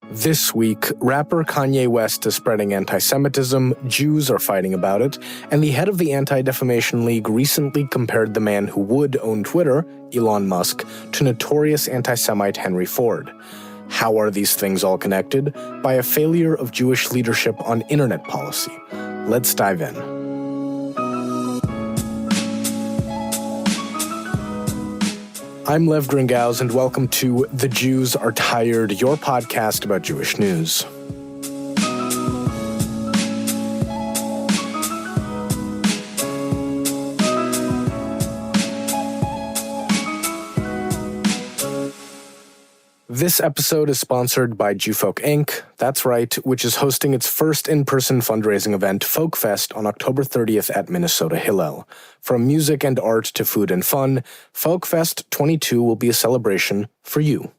This week, rapper Kanye West is spreading anti-Semitism, Jews are fighting about it, and the head of the Anti-Defamation League recently compared the man who would own Twitter, Elon Musk, to notorious anti-Semite Henry Ford. How are these things all connected? By a failure of Jewish leadership on internet policy. Let's dive in. I'm Lev Gringauz, and welcome to The Jews Are Tired, your podcast about Jewish news. This episode is sponsored by Jewfolk Inc., that's right, which is hosting its first in-person fundraising event, Folk Fest, on October 30th at Minnesota Hillel. From music and art to food and fun, Folk Fest 22 will be a celebration for you.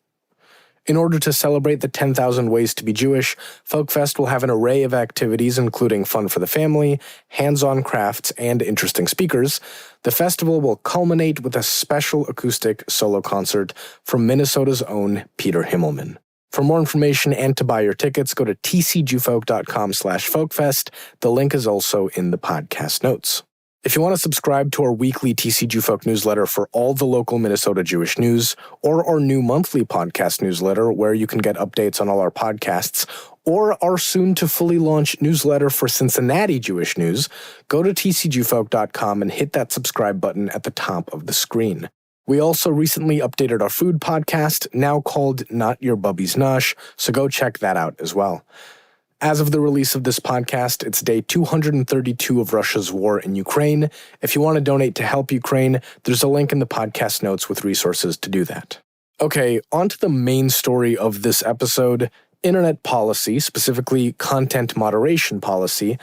In order to celebrate the 10,000 ways to be Jewish, Folk Fest will have an array of activities including fun for the family, hands-on crafts, and interesting speakers. The festival will culminate with a special acoustic solo concert from Minnesota's own Peter Himmelman. For more information and to buy your tickets, go to tcjewfolk.com/folkfest. The link is also in the podcast notes. If you want to subscribe to our weekly TC Jewfolk newsletter for all the local Minnesota Jewish news, or our new monthly podcast newsletter where you can get updates on all our podcasts, or our soon-to-fully-launch newsletter for Cincinnati Jewish news, go to tcjewfolk.com and hit that subscribe button at the top of the screen. We also recently updated our food podcast, now called Not Your Bubby's Nosh, so go check that out as well. As of the release of this podcast, it's day 232 of Russia's war in Ukraine. If you want to donate to help Ukraine, there's a link in the podcast notes with resources to do that. Okay, on to the main story of this episode, internet policy, specifically content moderation policy,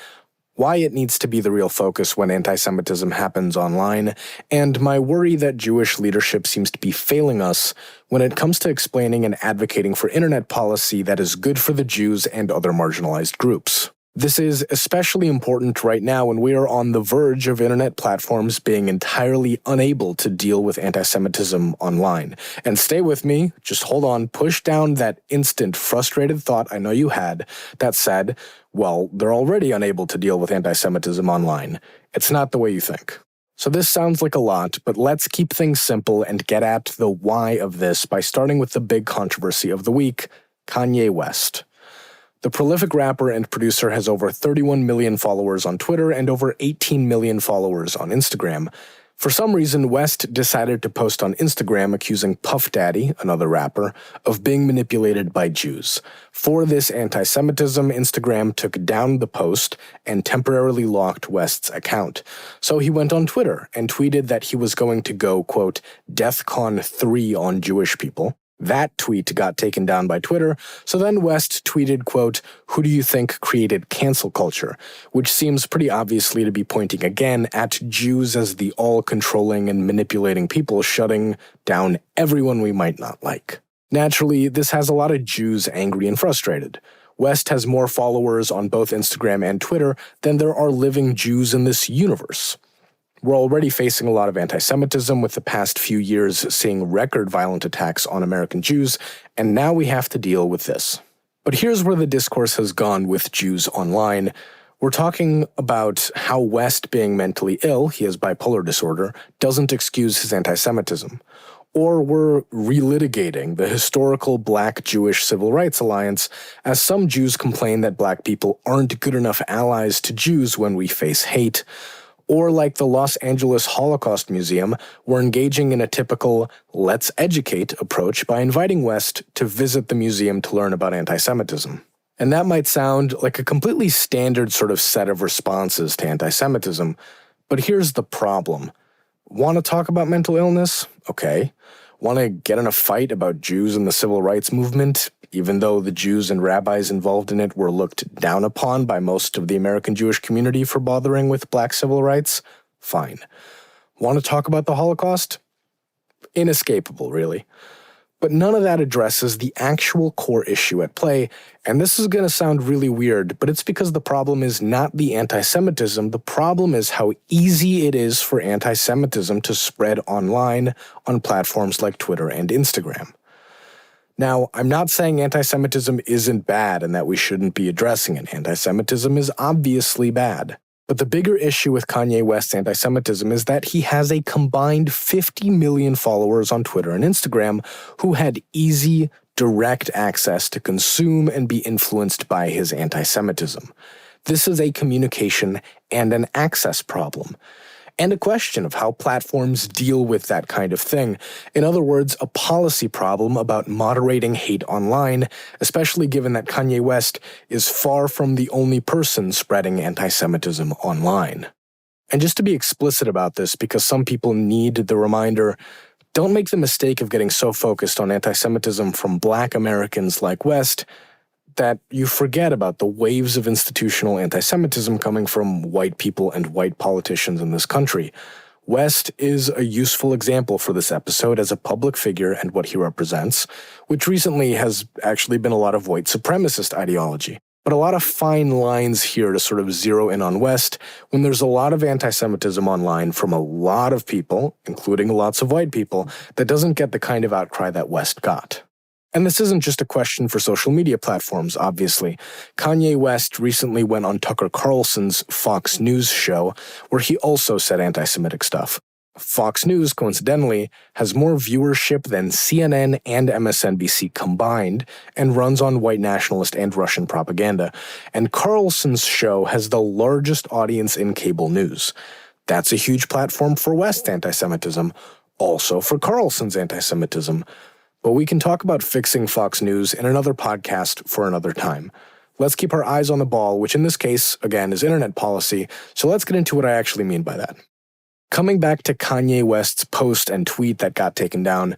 why it needs to be the real focus when anti-Semitism happens online, and my worry that Jewish leadership seems to be failing us when it comes to explaining and advocating for internet policy that is good for the Jews and other marginalized groups. This is especially important right now when we are on the verge of internet platforms being entirely unable to deal with anti-Semitism online. And stay with me, just hold on, push down that instant frustrated thought I know you had that said, well, they're already unable to deal with anti-Semitism online. It's not the way you think. So this sounds like a lot, but let's keep things simple and get at the why of this by starting with the big controversy of the week, Kanye West. The prolific rapper and producer has over 31 million followers on Twitter and over 18 million followers on Instagram. For some reason, West decided to post on Instagram accusing Puff Daddy, another rapper, of being manipulated by Jews. For this anti-Semitism, Instagram took down the post and temporarily locked West's account. So he went on Twitter and tweeted that he was going to go, quote, DEFCON 3 on Jewish people. That tweet got taken down by Twitter, so then West tweeted, quote, who do you think created cancel culture? Which seems pretty obviously to be pointing again at Jews as the all-controlling and manipulating people shutting down everyone we might not like. Naturally, this has a lot of Jews angry and frustrated. West has more followers on both Instagram and Twitter than there are living Jews in this universe. We're already facing a lot of anti-Semitism with the past few years seeing record violent attacks on American Jews, and now we have to deal with this. But here's where the discourse has gone with Jews online. We're talking about how West being mentally ill, he has bipolar disorder, doesn't excuse his anti-Semitism. Or we're relitigating the historical Black-Jewish Civil Rights Alliance, as some Jews complain that Black people aren't good enough allies to Jews when we face hate. Or like the Los Angeles Holocaust Museum, we're engaging in a typical let's educate approach by inviting West to visit the museum to learn about anti-Semitism. And that might sound like a completely standard sort of set of responses to anti-Semitism, but here's the problem. Want to talk about mental illness? Okay. Want to get in a fight about Jews and the civil rights movement, even though the Jews and rabbis involved in it were looked down upon by most of the American Jewish community for bothering with Black civil rights? Fine. Want to talk about the Holocaust? Inescapable, really. But none of that addresses the actual core issue at play, and this is going to sound really weird, but it's because the problem is not the anti-Semitism. The problem is how easy it is for anti-Semitism to spread online on platforms like Twitter and Instagram. Now, I'm not saying anti-Semitism isn't bad and that we shouldn't be addressing it. Anti-Semitism is obviously bad. But the bigger issue with Kanye West's anti-Semitism is that he has a combined 50 million followers on Twitter and Instagram who had easy, direct access to consume and be influenced by his anti-Semitism. This is a communication and an access problem, and a question of how platforms deal with that kind of thing. In other words, a policy problem about moderating hate online, especially given that Kanye West is far from the only person spreading anti-Semitism online. And just to be explicit about this, because some people need the reminder, don't make the mistake of getting so focused on anti-Semitism from Black Americans like West that you forget about the waves of institutional anti-Semitism coming from white people and white politicians in this country. West is a useful example for this episode as a public figure and what he represents, which recently has actually been a lot of white supremacist ideology. But a lot of fine lines here to sort of zero in on West when there's a lot of anti-Semitism online from a lot of people, including lots of white people, that doesn't get the kind of outcry that West got. And this isn't just a question for social media platforms, obviously. Kanye West recently went on Tucker Carlson's Fox News show, where he also said anti-Semitic stuff. Fox News, coincidentally, has more viewership than CNN and MSNBC combined, and runs on white nationalist and Russian propaganda. And Carlson's show has the largest audience in cable news. That's a huge platform for West's anti-Semitism, also for Carlson's anti-Semitism. But we can talk about fixing Fox News in another podcast for another time. Let's keep our eyes on the ball, which in this case, again, is internet policy, so let's get into what I actually mean by that. Coming back to Kanye West's post and tweet that got taken down,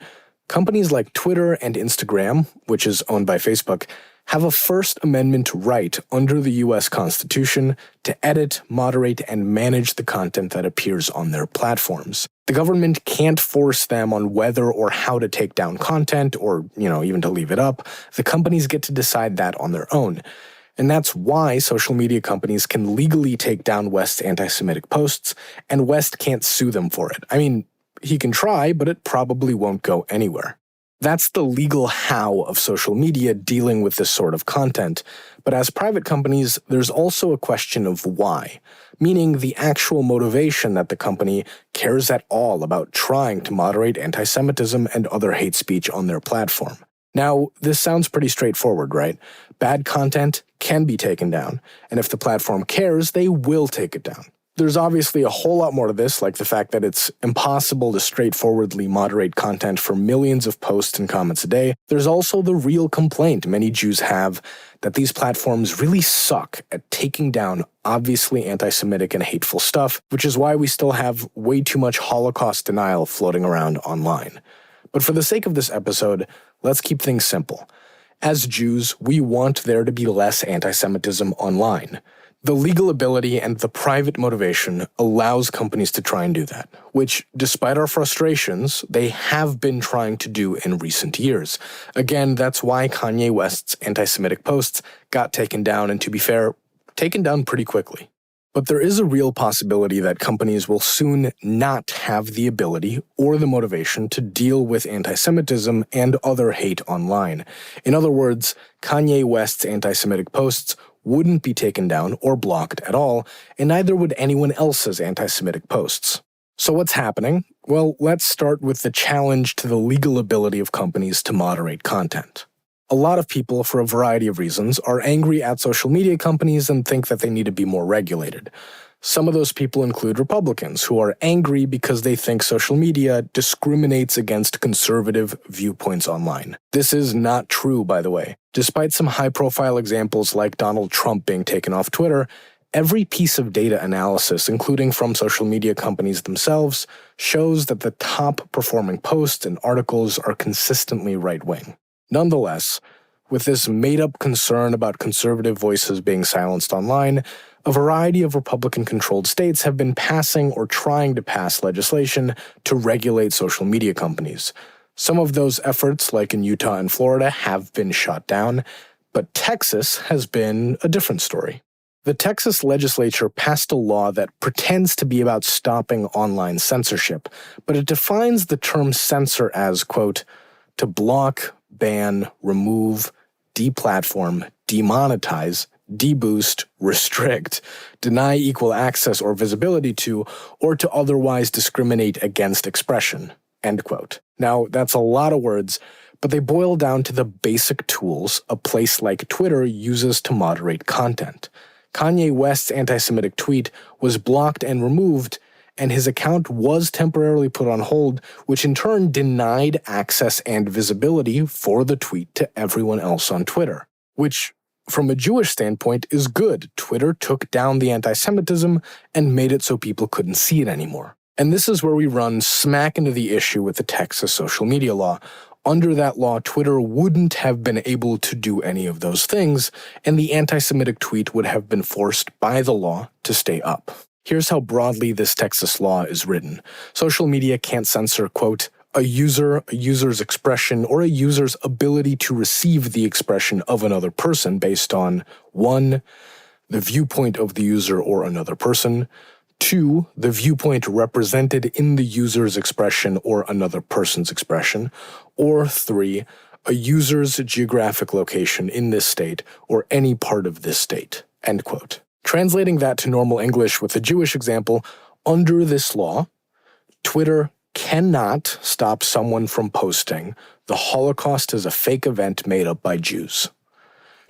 companies like Twitter and Instagram, which is owned by Facebook, have a First Amendment right under the U.S. Constitution to edit, moderate, and manage the content that appears on their platforms. The government can't force them on whether or how to take down content or, even to leave it up. The companies get to decide that on their own. And that's why social media companies can legally take down West's anti-Semitic posts, and West can't sue them for it. I mean, he can try, but it probably won't go anywhere. That's the legal how of social media dealing with this sort of content. But as private companies, there's also a question of why, meaning the actual motivation that the company cares at all about trying to moderate anti-Semitism and other hate speech on their platform. Now, this sounds pretty straightforward, right? Bad content can be taken down, and if the platform cares, they will take it down. There's obviously a whole lot more to this, like the fact that it's impossible to straightforwardly moderate content for millions of posts and comments a day. There's also the real complaint many Jews have that these platforms really suck at taking down obviously anti-Semitic and hateful stuff, which is why we still have way too much Holocaust denial floating around online. But for the sake of this episode, let's keep things simple. As Jews, we want there to be less anti-Semitism online. The legal ability and the private motivation allows companies to try and do that, which, despite our frustrations, they have been trying to do in recent years. Again, that's why Kanye West's anti-Semitic posts got taken down, and to be fair, taken down pretty quickly. But there is a real possibility that companies will soon not have the ability or the motivation to deal with anti-Semitism and other hate online. In other words, Kanye West's anti-Semitic posts wouldn't be taken down or blocked at all, and neither would anyone else's anti-Semitic posts. So what's happening? Well, let's start with the challenge to the legal ability of companies to moderate content. A lot of people, for a variety of reasons, are angry at social media companies and think that they need to be more regulated. Some of those people include Republicans, who are angry because they think social media discriminates against conservative viewpoints online. This is not true, by the way. Despite some high-profile examples like Donald Trump being taken off Twitter, every piece of data analysis, including from social media companies themselves, shows that the top-performing posts and articles are consistently right-wing. Nonetheless, with this made-up concern about conservative voices being silenced online, a variety of Republican-controlled states have been passing or trying to pass legislation to regulate social media companies. Some of those efforts, like in Utah and Florida, have been shot down, but Texas has been a different story. The Texas legislature passed a law that pretends to be about stopping online censorship, but it defines the term censor as, quote, to block, ban, remove, deplatform, demonetize, deboost, restrict, deny equal access or visibility to, or to otherwise discriminate against expression." End quote. Now, that's a lot of words, but they boil down to the basic tools a place like Twitter uses to moderate content. Kanye West's anti-Semitic tweet was blocked and removed, and his account was temporarily put on hold, which in turn denied access and visibility for the tweet to everyone else on Twitter. Which, from a Jewish standpoint, is good. Twitter took down the anti-Semitism and made it so people couldn't see it anymore. And this is where we run smack into the issue with the Texas social media law. Under that law, Twitter wouldn't have been able to do any of those things, and the anti-Semitic tweet would have been forced by the law to stay up. Here's how broadly this Texas law is written. Social media can't censor, quote, a user's expression, or a user's ability to receive the expression of another person based on 1. The viewpoint of the user or another person, 2. The viewpoint represented in the user's expression or another person's expression, or 3. A user's geographic location in this state or any part of this state. End quote. Translating that to normal English with a Jewish example, under this law, Twitter cannot stop someone from posting "the Holocaust is a fake event made up by Jews."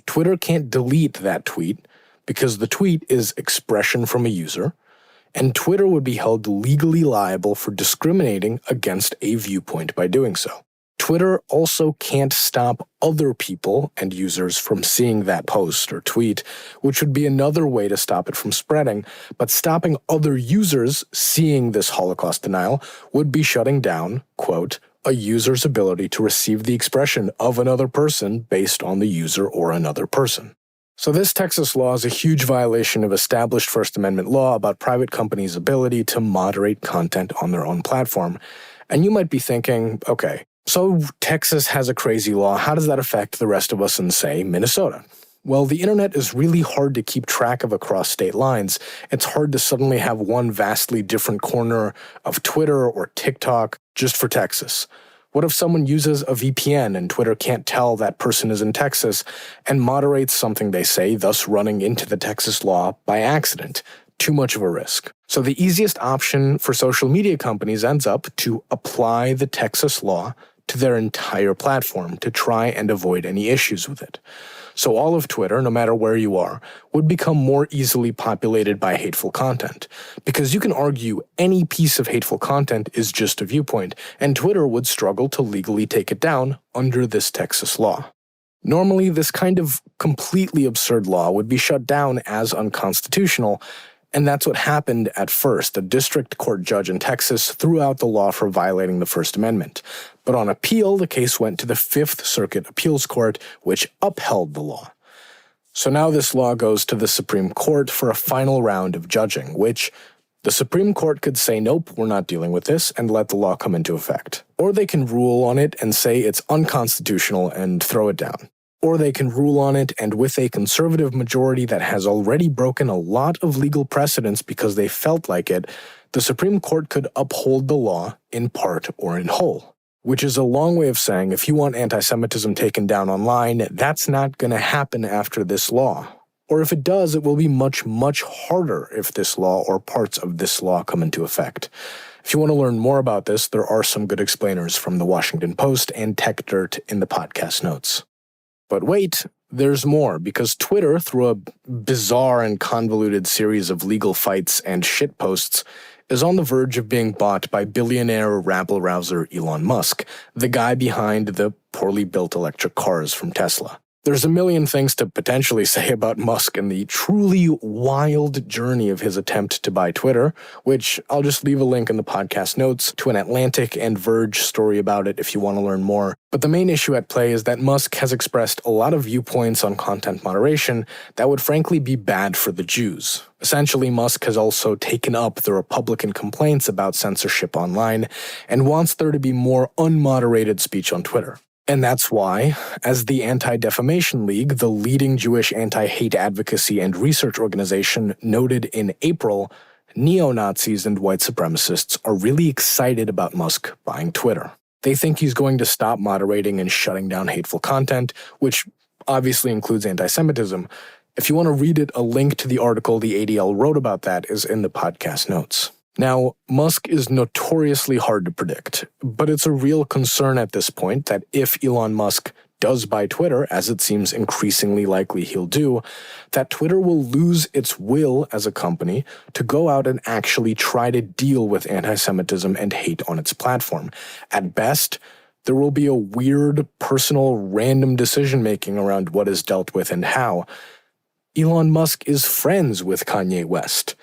Twitter can't delete that tweet because the tweet is expression from a user, and Twitter would be held legally liable for discriminating against a viewpoint by doing so. Twitter also can't stop other people and users from seeing that post or tweet, which would be another way to stop it from spreading, but stopping other users seeing this Holocaust denial would be shutting down, quote, a user's ability to receive the expression of another person based on the user or another person. So this Texas law is a huge violation of established First Amendment law about private companies' ability to moderate content on their own platform. And you might be thinking, okay, so Texas has a crazy law. How does that affect the rest of us in, say, Minnesota? Well, the internet is really hard to keep track of across state lines. It's hard to suddenly have one vastly different corner of Twitter or TikTok just for Texas. What if someone uses a VPN and Twitter can't tell that person is in Texas and moderates something they say, thus running into the Texas law by accident? Too much of a risk. So the easiest option for social media companies ends up to apply the Texas law to their entire platform to try and avoid any issues with it. So all of Twitter, no matter where you are, would become more easily populated by hateful content. Because you can argue any piece of hateful content is just a viewpoint, and Twitter would struggle to legally take it down under this Texas law. Normally, this kind of completely absurd law would be shut down as unconstitutional, and that's what happened at first. A district court judge in Texas threw out the law for violating the First Amendment. But on appeal, the case went to the Fifth Circuit Appeals Court, which upheld the law. So now this law goes to the Supreme Court for a final round of judging, which the Supreme Court could say, nope, we're not dealing with this, and let the law come into effect. Or they can rule on it and say it's unconstitutional and throw it down. Or they can rule on it, and with a conservative majority that has already broken a lot of legal precedents because they felt like it, the Supreme Court could uphold the law in part or in whole. Which is a long way of saying if you want anti-Semitism taken down online, that's not going to happen after this law. Or if it does, it will be much, much harder if this law or parts of this law come into effect. If you want to learn more about this, there are some good explainers from the Washington Post and TechDirt in the podcast notes. But wait, there's more, because Twitter, through a bizarre and convoluted series of legal fights and shitposts, is on the verge of being bought by billionaire rabble-rouser Elon Musk, the guy behind the poorly built electric cars from Tesla. There's a million things to potentially say about Musk and the truly wild journey of his attempt to buy Twitter, which I'll just leave a link in the podcast notes to an Atlantic and Verge story about it if you want to learn more. But the main issue at play is that Musk has expressed a lot of viewpoints on content moderation that would frankly be bad for the Jews. Essentially, Musk has also taken up the Republican complaints about censorship online and wants there to be more unmoderated speech on Twitter. And that's why, as the Anti-Defamation League, the leading Jewish anti-hate advocacy and research organization, noted in April, neo-Nazis and white supremacists are really excited about Musk buying Twitter. They think he's going to stop moderating and shutting down hateful content, which obviously includes anti-Semitism. If you want to read it, a link to the article the ADL wrote about that is in the podcast notes. Now, Musk is notoriously hard to predict, but it's a real concern at this point that if Elon Musk does buy Twitter, as it seems increasingly likely he'll do, that Twitter will lose its will as a company to go out and actually try to deal with anti-Semitism and hate on its platform. At best, there will be a weird, personal, random decision-making around what is dealt with and how. Elon Musk is friends with Kanye West.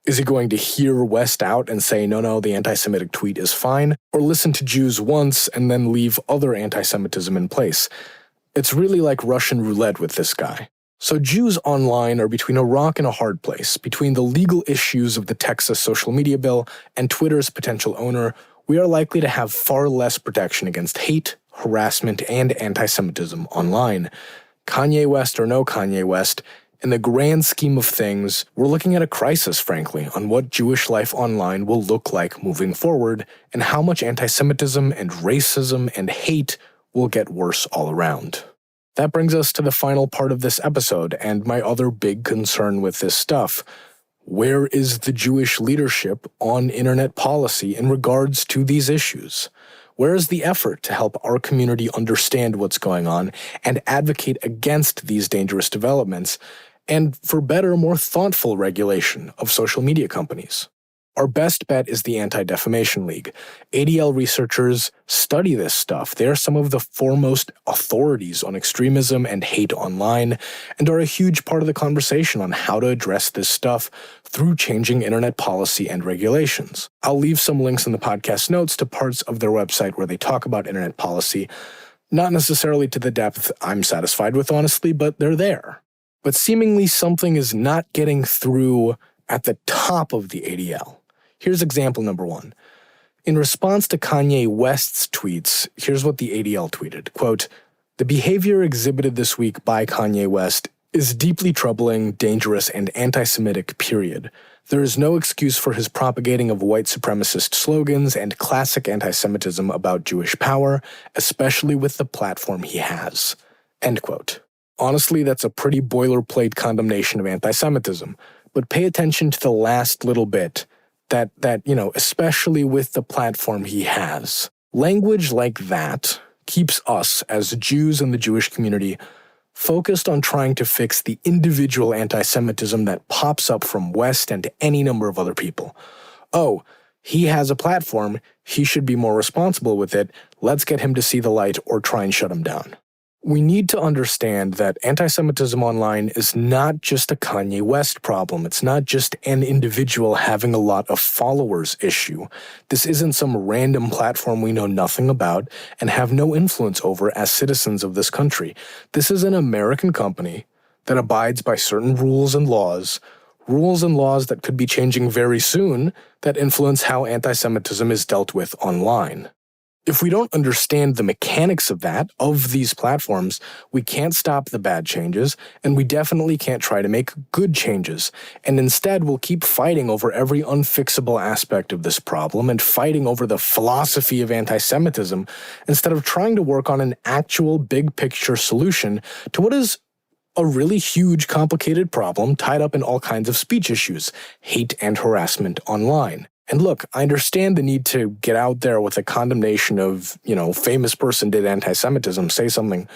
Is he going to hear West out and say, no, the anti-Semitic tweet is fine, or listen to Jews once and then leave other anti-Semitism in place? It's really like Russian roulette with this guy. So Jews online are between a rock and a hard place, between the legal issues of the Texas social media bill and Twitter's potential owner. We are likely to have far less protection against hate, harassment, and anti-Semitism online. Kanye West or no Kanye West, in the grand scheme of things, we're looking at a crisis, frankly, on what Jewish life online will look like moving forward and how much anti-Semitism and racism and hate will get worse all around. That brings us to the final part of this episode and my other big concern with this stuff. Where is the Jewish leadership on internet policy in regards to these issues? Where is the effort to help our community understand what's going on and advocate against these dangerous developments, and for better, more thoughtful regulation of social media companies? Our best bet is the Anti-Defamation League. ADL researchers study this stuff. They are some of the foremost authorities on extremism and hate online, and are a huge part of the conversation on how to address this stuff through changing internet policy and regulations. I'll leave some links in the podcast notes to parts of their website where they talk about internet policy, not necessarily to the depth I'm satisfied with, honestly, but they're there. But seemingly something is not getting through at the top of the ADL. Here's example number 1. In response to Kanye West's tweets, here's what the ADL tweeted, quote, "The behavior exhibited this week by Kanye West is deeply troubling, dangerous, and anti-Semitic, period. There is no excuse for his propagating of white supremacist slogans and classic anti-Semitism about Jewish power, especially with the platform he has." End quote. Honestly, that's a pretty boilerplate condemnation of anti-Semitism, but pay attention to the last little bit, that especially with the platform he has. Language like that keeps us, as Jews in the Jewish community, focused on trying to fix the individual anti-Semitism that pops up from West and any number of other people. Oh, he has a platform, he should be more responsible with it, let's get him to see the light or try and shut him down. We need to understand that anti-Semitism online is not just a Kanye West problem. It's not just an individual having a lot of followers issue. This isn't some random platform we know nothing about and have no influence over as citizens of this country. This is an American company that abides by certain rules and laws that could be changing very soon that influence how anti-Semitism is dealt with online. If we don't understand the mechanics of these platforms, we can't stop the bad changes, and we definitely can't try to make good changes. And instead, we'll keep fighting over every unfixable aspect of this problem and fighting over the philosophy of anti-Semitism instead of trying to work on an actual big-picture solution to what is a really huge, complicated problem tied up in all kinds of speech issues, hate and harassment online. And look, I understand the need to get out there with a condemnation of, famous person did anti-Semitism, say something.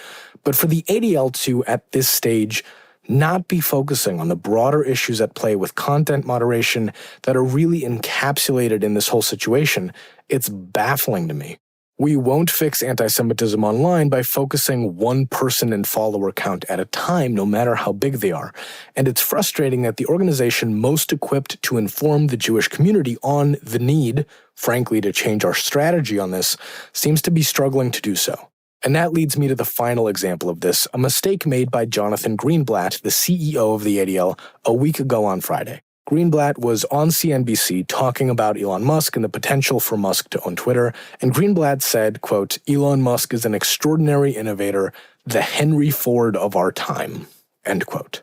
But for the ADL to, at this stage, not be focusing on the broader issues at play with content moderation that are really encapsulated in this whole situation, it's baffling to me. We won't fix anti-Semitism online by focusing one person and follower count at a time, no matter how big they are. And it's frustrating that the organization most equipped to inform the Jewish community on the need, frankly, to change our strategy on this, seems to be struggling to do so. And that leads me to the final example of this, a mistake made by Jonathan Greenblatt, the CEO of the ADL, a week ago on Friday. Greenblatt was on CNBC talking about Elon Musk and the potential for Musk to own Twitter, and Greenblatt said, quote, "Elon Musk is an extraordinary innovator, the Henry Ford of our time," end quote.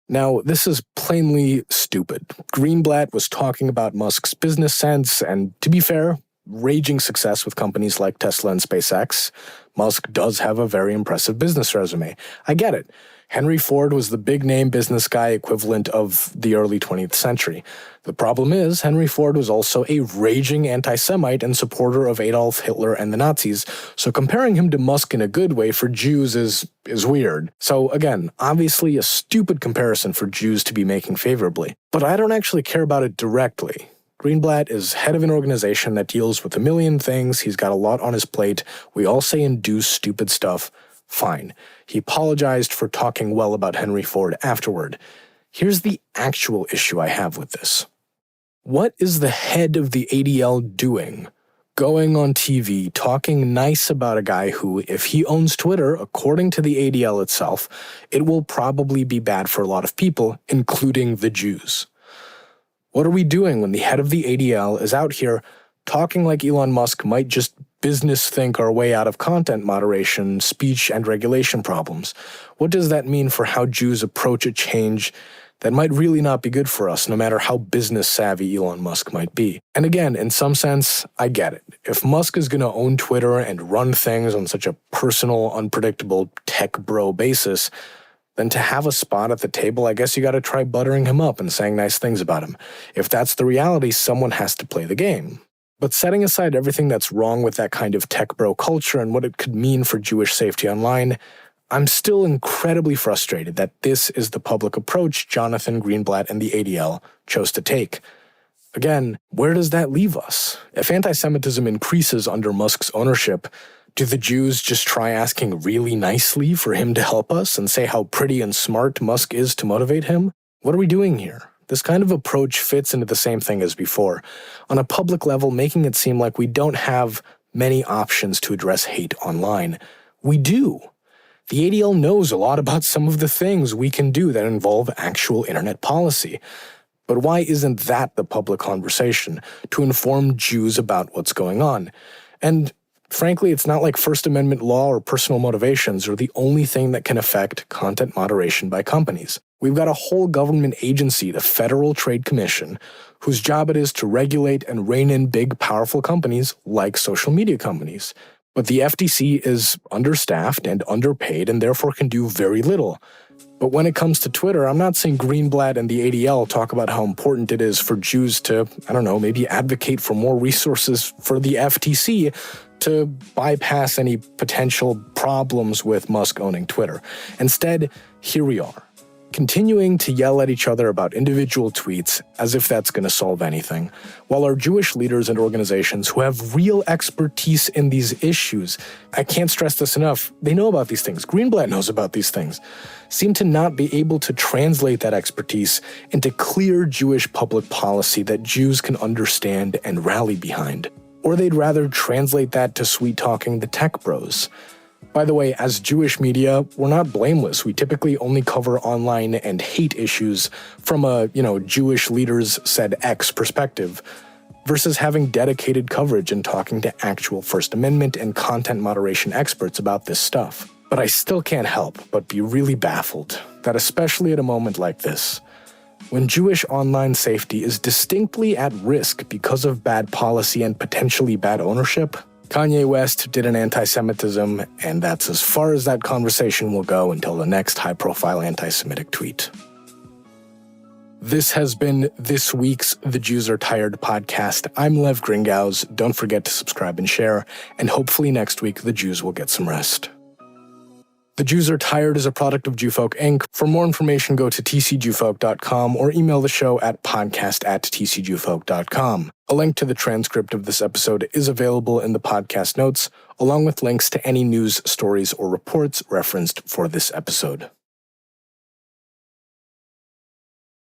Now, this is plainly stupid. Greenblatt was talking about Musk's business sense, and to be fair, raging success with companies like Tesla and SpaceX, Musk does have a very impressive business resume. I get it. Henry Ford was the big-name business guy equivalent of the early 20th century. The problem is, Henry Ford was also a raging anti-Semite and supporter of Adolf Hitler and the Nazis, so comparing him to Musk in a good way for Jews is weird. So again, obviously a stupid comparison for Jews to be making favorably. But I don't actually care about it directly. Greenblatt is head of an organization that deals with a million things, he's got a lot on his plate, we all say and do stupid stuff. Fine. He apologized for talking well about Henry Ford afterward. Here's the actual issue I have with this. What is the head of the ADL doing? Going on TV, talking nice about a guy who, if he owns Twitter, according to the ADL itself, it will probably be bad for a lot of people, including the Jews. What are we doing when the head of the ADL is out here talking like Elon Musk might just business think our way out of content moderation, speech, and regulation problems? What does that mean for how Jews approach a change that might really not be good for us, no matter how business savvy Elon Musk might be? And again, in some sense, I get it. If Musk is going to own Twitter and run things on such a personal, unpredictable tech bro basis, then to have a spot at the table, I guess you got to try buttering him up and saying nice things about him. If that's the reality, someone has to play the game. But setting aside everything that's wrong with that kind of tech bro culture and what it could mean for Jewish safety online, I'm still incredibly frustrated that this is the public approach Jonathan Greenblatt and the ADL chose to take. Again, where does that leave us? If anti-Semitism increases under Musk's ownership, do the Jews just try asking really nicely for him to help us and say how pretty and smart Musk is to motivate him? What are we doing here? This kind of approach fits into the same thing as before, on a public level, making it seem like we don't have many options to address hate online. We do. The ADL knows a lot about some of the things we can do that involve actual internet policy. But why isn't that the public conversation, to inform Jews about what's going on? And frankly, it's not like First Amendment law or personal motivations are the only thing that can affect content moderation by companies. We've got a whole government agency, the Federal Trade Commission, whose job it is to regulate and rein in big, powerful companies like social media companies. But the FTC is understaffed and underpaid and therefore can do very little. But when it comes to Twitter, I'm not seeing Greenblatt and the ADL talk about how important it is for Jews to, maybe advocate for more resources for the FTC to bypass any potential problems with Musk owning Twitter. Instead, here we are, continuing to yell at each other about individual tweets as if that's going to solve anything, while our Jewish leaders and organizations who have real expertise in these issues, I can't stress this enough, they know about these things, Greenblatt knows about these things, seem to not be able to translate that expertise into clear Jewish public policy that Jews can understand and rally behind. Or they'd rather translate that to sweet-talking the tech bros. By the way, as Jewish media, we're not blameless. We typically only cover online and hate issues from a, Jewish leaders said X perspective, versus having dedicated coverage and talking to actual First Amendment and content moderation experts about this stuff. But I still can't help but be really baffled that especially at a moment like this, when Jewish online safety is distinctly at risk because of bad policy and potentially bad ownership, Kanye West did an anti-Semitism, and that's as far as that conversation will go until the next high-profile anti-Semitic tweet. This has been this week's The Jews Are Tired podcast. I'm Lev Gringaus. Don't forget to subscribe and share, and hopefully next week the Jews will get some rest. The Jews Are Tired is a product of Jewfolk Inc. For more information, go to tcjewfolk.com or email the show at podcast@tcjewfolk.com. A link to the transcript of this episode is available in the podcast notes, along with links to any news, stories, or reports referenced for this episode.